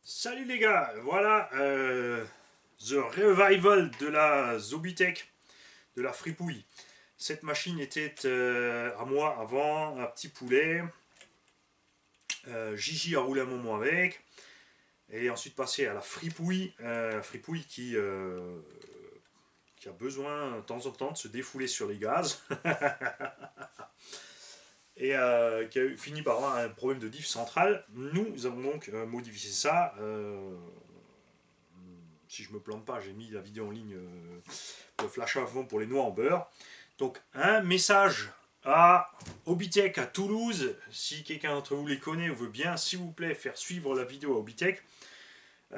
Salut les gars, voilà The Revival de la Zobitech, de la fripouille. Cette machine était à moi avant, un petit poulet. Gigi a roulé un moment avec. Et ensuite passé à la fripouille qui a besoin de temps en temps de se défouler sur les gaz. Et qui a fini par avoir un problème de diff centrale. Nous avons donc modifié ça. Si je me plante pas, j'ai mis la vidéo en ligne le flash avant pour les noix en beurre. Donc un message à Obitech à Toulouse, si quelqu'un d'entre vous les connaît ou veut bien, s'il vous plaît, faire suivre la vidéo à Obitech. Vous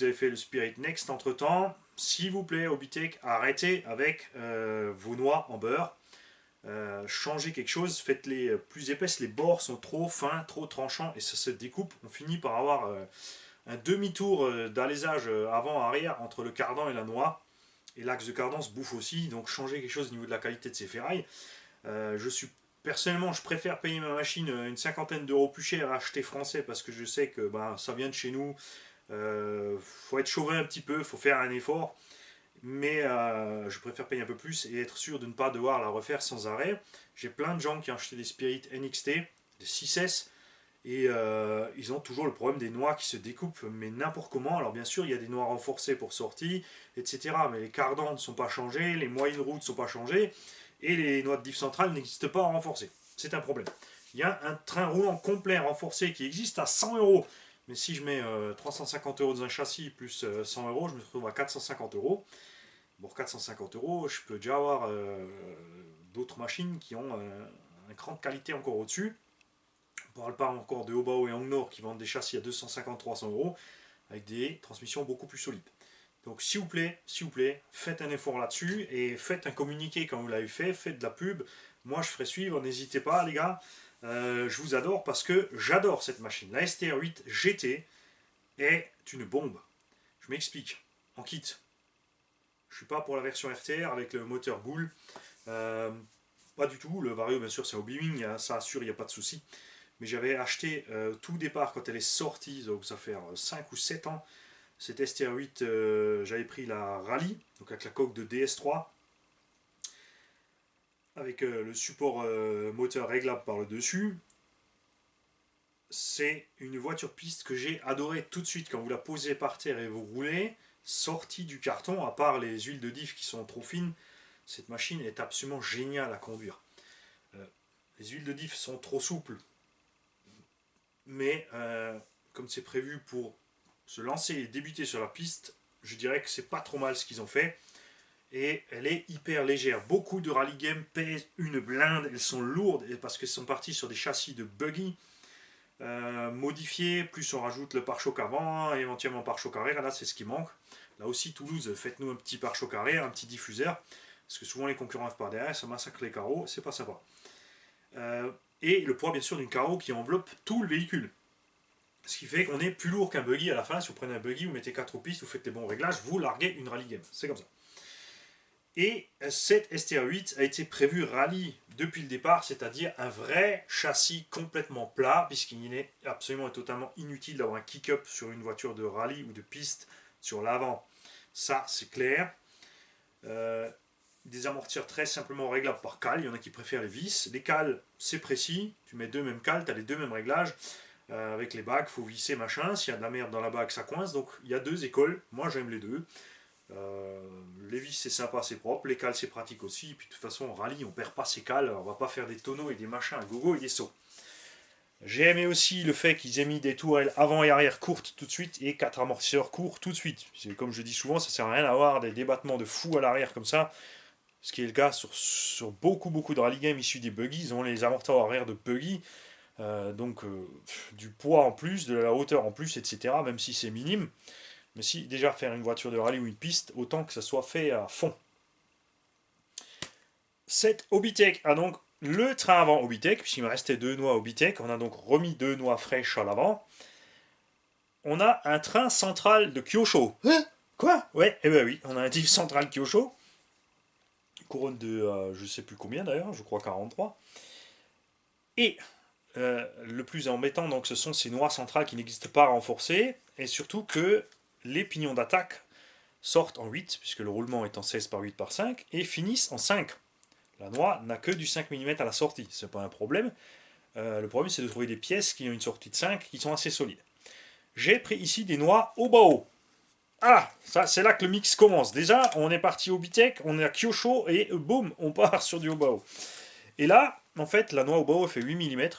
avez fait le Spirit Next entre temps. S'il vous plaît, Obitech, arrêtez avec vos noix en beurre. Changez quelque chose, faites-les plus épaisses. Les bords sont trop fins, trop tranchants et ça se découpe. On finit par avoir un demi-tour d'alésage avant-arrière entre le cardan et la noix. Et l'axe de cardan se bouffe aussi, donc changer quelque chose au niveau de la qualité de ces ferrailles. Personnellement, je préfère payer ma machine une cinquantaine d'euros plus cher à acheter français parce que je sais que ça vient de chez nous. Faut être chauvin un petit peu, faut faire un effort. Mais je préfère payer un peu plus et être sûr de ne pas devoir la refaire sans arrêt. J'ai plein de gens qui ont acheté des Spirit NXT, des 6S, et ils ont toujours le problème des noix qui se découpent, mais n'importe comment. Alors bien sûr, il y a des noix renforcées pour sortie, etc. Mais les cardans ne sont pas changés, les moyennes routes ne sont pas changées, et les noix de diff centrale n'existent pas en renforcé. C'est un problème. Il y a un train roulant complet renforcé qui existe à 100 euros. Mais si je mets 350 euros dans un châssis plus 100 euros, je me retrouve à 450 euros. Pour 450 euros, je peux déjà avoir d'autres machines qui ont un cran de qualité encore au-dessus. On ne parle pas encore de Hobao et Angnor qui vendent des châssis à 250-300 euros avec des transmissions beaucoup plus solides. Donc s'il vous plaît, faites un effort là-dessus et faites un communiqué quand vous l'avez fait, faites de la pub. Moi je ferai suivre, n'hésitez pas les gars. Je vous adore parce que j'adore cette machine. La STR8 GT est une bombe. Je m'explique. En kit, je suis pas pour la version RTR avec le moteur Goul. Euh, Pas du tout. Le Vario, bien sûr, c'est Hobby-Wing, ça assure, il n'y a pas de souci. Mais j'avais acheté tout départ quand elle est sortie, donc ça fait 5 ou 7 ans. Cette STR8, j'avais pris la Rally, donc avec la coque de DS3, avec le support moteur réglable par le dessus. C'est une voiture piste que j'ai adorée tout de suite quand vous la posez par terre et vous roulez, sortie du carton, à part les huiles de diff qui sont trop fines. Cette machine est absolument géniale à conduire. Euh, les huiles de diff sont trop souples, mais comme c'est prévu pour se lancer et débuter sur la piste, je dirais que c'est pas trop mal ce qu'ils ont fait. Et elle est hyper légère. Beaucoup de rally games pèsent une blinde, elles sont lourdes parce qu'elles sont parties sur des châssis de buggy modifiés, plus on rajoute le pare-choc avant, éventuellement pare-choc arrière, là c'est ce qui manque. Là aussi Toulouse, faites-nous un petit pare-choc arrière, un petit diffuseur, parce que souvent les concurrents arrivent par derrière, ça massacre les carreaux, c'est pas sympa. Euh, et le poids bien sûr d'une carreau qui enveloppe tout le véhicule. Ce qui fait qu'on est plus lourd qu'un buggy à la fin. Si vous prenez un buggy, vous mettez 4 pistes, vous faites les bons réglages, vous larguez une rally game. C'est comme ça. Et cette STR8 a été prévue rallye depuis le départ, c'est-à-dire un vrai châssis complètement plat, puisqu'il est absolument et totalement inutile d'avoir un kick-up sur une voiture de rallye ou de piste sur l'avant. Ça, c'est clair. Euh, des amortisseurs très simplement réglables par cale. Il y en a qui préfèrent les vis. Les cales, c'est précis. Tu mets deux mêmes cales, tu as les deux mêmes réglages. Avec les bagues, il faut visser, machin. S'il y a de la merde dans la bague, ça coince. Donc il y a deux écoles. Moi, j'aime les deux. Euh, les vis, c'est sympa, c'est propre. Les cales, c'est pratique aussi. Et puis de toute façon, en rallye, on perd pas ses cales. On va pas faire des tonneaux et des machins à gogo et des sauts. J'ai aimé aussi le fait qu'ils aient mis des tourelles avant et arrière courtes tout de suite et quatre amortisseurs courts tout de suite. Comme je dis souvent, ça sert à rien d'avoir des débattements de fou à l'arrière comme ça. Ce qui est le cas sur beaucoup de rally games issus des buggy. Ils ont les amortisseurs arrière de buggy. Du poids en plus, de la hauteur en plus, etc. Même si c'est minime. Mais si déjà faire une voiture de rallye ou une piste, autant que ça soit fait à fond. Cette Hobbytech a donc le train avant Hobbytech, puisqu'il me restait deux noix Hobbytech. On a donc remis deux noix fraîches à l'avant. On a un train central de Kyosho. Hein? Quoi? Ouais, eh ben oui, on a un diff central Kyosho. Couronne de je sais plus combien d'ailleurs, je crois 43. Et le plus embêtant, donc, ce sont ces noix centrales qui n'existent pas renforcées, et surtout que les pignons d'attaque sortent en 8, puisque le roulement est en 16 par 8 par 5, et finissent en 5. La noix n'a que du 5 mm à la sortie, c'est pas un problème. Le problème, c'est de trouver des pièces qui ont une sortie de 5 qui sont assez solides. J'ai pris ici des noix Obao. Ah, ça, c'est là que le mix commence. Déjà, on est parti au Bitech, on est à Kyosho, et boum, on part sur du Obao. Et là, en fait, la noix Obao fait 8 mm.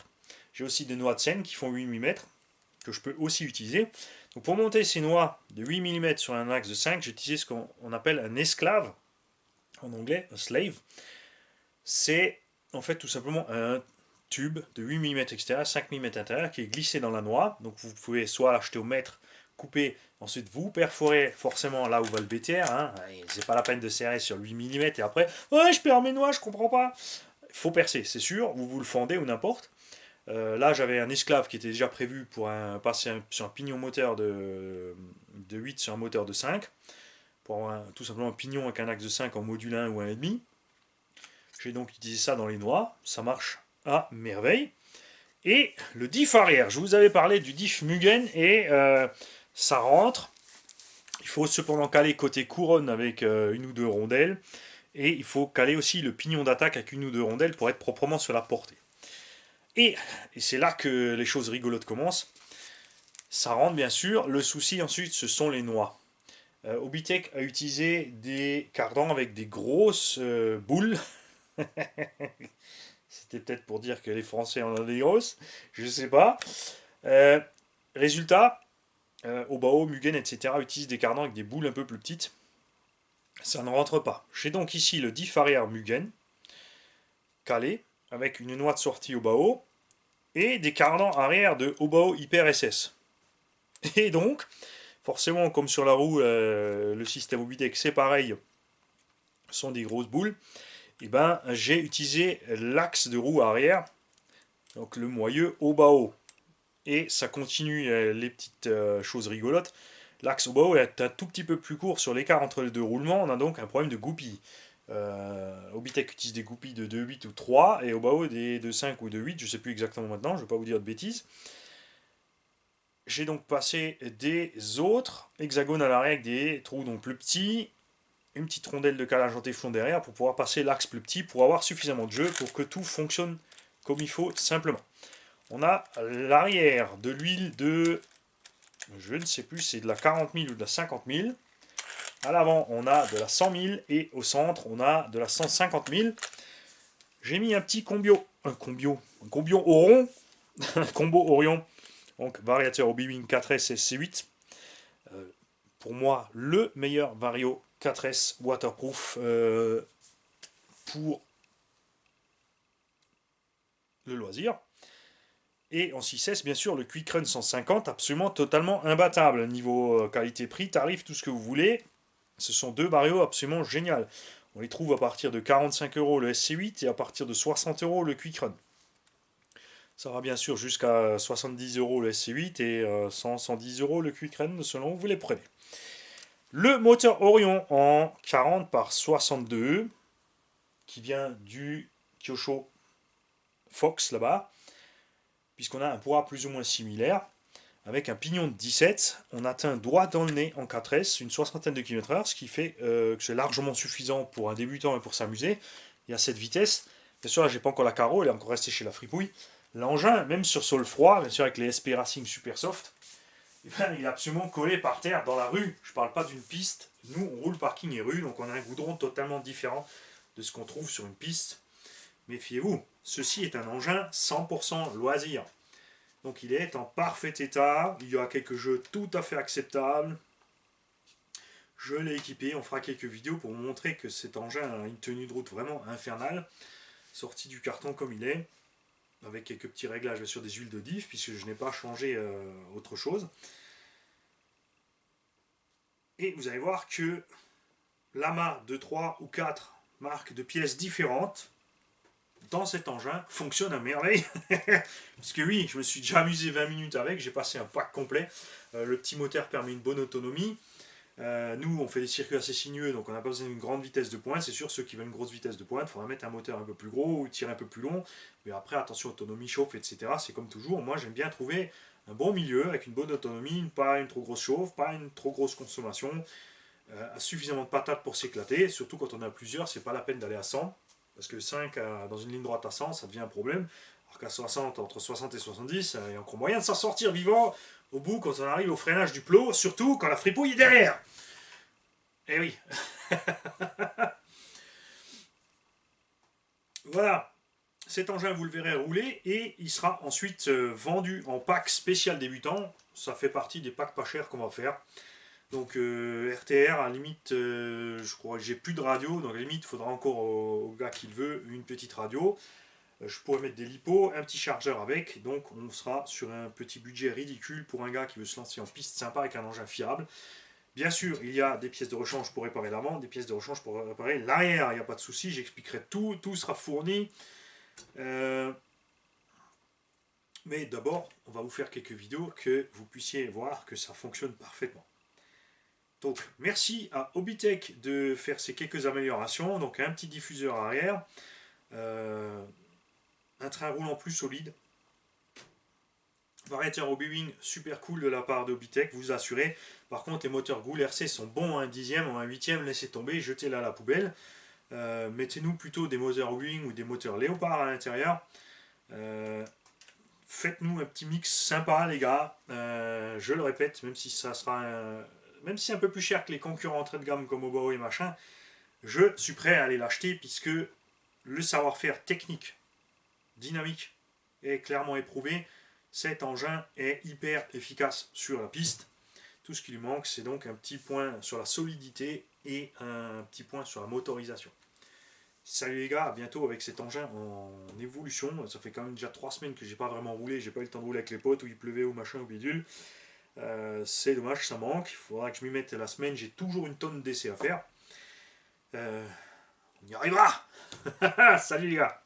J'ai aussi des noix de Sen qui font 8 mm, que je peux aussi utiliser. Donc pour monter ces noix de 8 mm sur un axe de 5, j'ai utilisé ce qu'on appelle un esclave, en anglais, un slave. C'est en fait tout simplement un tube de 8 mm extérieur, 5 mm intérieur qui est glissé dans la noix. Donc vous pouvez soit l'acheter au mètre, couper, ensuite vous perforez forcément là où va le BTR. Hein. C'est pas la peine de serrer sur 8 mm et après, ouais, je perds mes noix, je comprends pas. Il faut percer, c'est sûr, vous le fendez ou n'importe. Là, j'avais un esclave qui était déjà prévu pour passer sur un pignon moteur de 8 sur un moteur de 5. Pour avoir tout simplement un pignon avec un axe de 5 en module 1 ou 1,5. J'ai donc utilisé ça dans les noix. Ça marche à merveille. Et le diff arrière. Je vous avais parlé du diff Mugen et ça rentre. Il faut cependant caler côté couronne avec une ou deux rondelles. Et il faut caler aussi le pignon d'attaque avec une ou deux rondelles pour être proprement sur la portée. Et c'est là que les choses rigolotes commencent. Ça rentre bien sûr. Le souci ensuite, ce sont les noix. Obitech a utilisé des cardans avec des grosses boules. C'était peut-être pour dire que les Français en ont des grosses. Je ne sais pas. Euh, Résultat, Obao, Mugen, etc. utilisent des cardans avec des boules un peu plus petites. Ça ne rentre pas. J'ai donc ici le diff arrière Mugen, calé, avec une noix de sortie Obao, et des cardans arrière de Obao Hyper SS. Et donc, forcément, comme sur la roue, le système Obitech, c'est pareil, sont des grosses boules. Et ben, j'ai utilisé l'axe de roue arrière, donc le moyeu Obao. Et ça continue les petites choses rigolotes. L'axe Obao est un tout petit peu plus court sur l'écart entre les deux roulements. On a donc un problème de goupilles. Obitech utilise des goupilles de 2,8 ou 3 et Obao des de 5 ou de 8, je ne sais plus exactement maintenant, je ne vais pas vous dire de bêtises. J'ai donc passé des autres hexagones à l'arrière avec des trous donc plus petits, une petite rondelle de calage en téflon derrière pour pouvoir passer l'axe plus petit pour avoir suffisamment de jeu pour que tout fonctionne comme il faut simplement. On a l'arrière de l'huile de, je ne sais plus, c'est de la 40 000 ou de la 50 000. À l'avant, on a de la 100 000 et au centre, on a de la 150 000. J'ai mis un petit combio Orion, un combo Orion, donc variateur Obi-Wing 4S et C8. Pour moi, le meilleur vario 4S waterproof pour le loisir. Et en 6S, bien sûr, le Quick Run 150, absolument totalement imbattable. Niveau qualité-prix, tarif, tout ce que vous voulez. Ce sont deux varios absolument géniaux. On les trouve à partir de 45 € le SC8 et à partir de 60 € le Quick Run. Ça va bien sûr jusqu'à 70 € le SC8 et 110 € le Quick Run selon où vous les prenez. Le moteur Orion en 40 par 62 qui vient du Kyosho Fox là-bas, puisqu'on a un poids plus ou moins similaire. Avec un pignon de 17, on atteint droit dans le nez en 4S, une soixantaine de km/h, ce qui fait que c'est largement suffisant pour un débutant et pour s'amuser. Il y a cette vitesse. Bien sûr, là, j'ai pas encore la carreau, elle est encore restée chez la fripouille. L'engin, même sur sol froid, bien sûr, avec les SP Racing Super Soft, eh bien, il est absolument collé par terre dans la rue. Je ne parle pas d'une piste. Nous, on roule parking et rue, donc on a un goudron totalement différent de ce qu'on trouve sur une piste. Méfiez-vous, ceci est un engin 100% loisir. Donc il est en parfait état, il y aura quelques jeux tout à fait acceptables. Je l'ai équipé, on fera quelques vidéos pour vous montrer que cet engin a une tenue de route vraiment infernale. Sorti du carton comme il est, avec quelques petits réglages sur des huiles de diff, puisque je n'ai pas changé autre chose. Et vous allez voir que l'amas de 3 ou 4 marques de pièces différentes dans cet engin fonctionne à merveille. Parce que oui, je me suis déjà amusé 20 minutes avec, j'ai passé un pack complet. Le petit moteur permet une bonne autonomie. Nous, on fait des circuits assez sinueux, donc on n'a pas besoin d'une grande vitesse de pointe. C'est sûr, ceux qui veulent une grosse vitesse de pointe, il faudra mettre un moteur un peu plus gros ou tirer un peu plus long. Mais après, attention, autonomie, chauffe, etc. C'est comme toujours. Moi, j'aime bien trouver un bon milieu avec une bonne autonomie, pas une trop grosse chauffe, pas une trop grosse consommation, suffisamment de patates pour s'éclater. Surtout quand on a plusieurs, c'est pas la peine d'aller à 100. Parce que 5 dans une ligne droite à 100, ça devient un problème. Alors qu'à 60, entre 60 et 70, il y a encore moyen de s'en sortir vivant au bout quand on arrive au freinage du plot, surtout quand la fripouille est derrière. Eh oui. Voilà. Cet engin, vous le verrez rouler et il sera ensuite vendu en pack spécial débutant. Ça fait partie des packs pas chers qu'on va faire. Donc RTR, à la limite, je crois que j'ai plus de radio, donc à la limite, il faudra encore au gars qui le veut une petite radio. Je pourrais mettre des lipos, un petit chargeur avec, donc on sera sur un petit budget ridicule pour un gars qui veut se lancer en piste sympa avec un engin fiable. Bien sûr, il y a des pièces de rechange pour réparer l'avant, des pièces de rechange pour réparer l'arrière, il n'y a pas de souci, j'expliquerai tout, tout sera fourni. Mais d'abord, on va vous faire quelques vidéos que vous puissiez voir que ça fonctionne parfaitement. Donc, merci à Hobbytech de faire ces quelques améliorations. Donc, un petit diffuseur arrière, un train roulant plus solide, variateur Hobby-Wing super cool de la part de Hobbytech, vous assurez. Par contre, les moteurs Goul RC sont bons à un dixième ou un huitième, laissez tomber, jetez-les à la poubelle. Mettez-nous plutôt des moteurs Hobby-Wing ou des moteurs Léopard à l'intérieur. Faites-nous un petit mix sympa, les gars. Je le répète, même si ça sera même si c'est un peu plus cher que les concurrents entrée de gamme comme Obo et machin, je suis prêt à aller l'acheter puisque le savoir-faire technique, dynamique est clairement éprouvé. Cet engin est hyper efficace sur la piste. Tout ce qui lui manque, c'est donc un petit point sur la solidité et un petit point sur la motorisation. Salut les gars, à bientôt avec cet engin en évolution. Ça fait quand même déjà 3 semaines que j'ai pas vraiment roulé, j'ai pas eu le temps de rouler avec les potes, où il pleuvait ou machin ou bidule. C'est dommage, ça manque. Il faudra que je m'y mette la semaine, j'ai toujours une tonne d'essais à faire. On y arrivera. Salut les gars.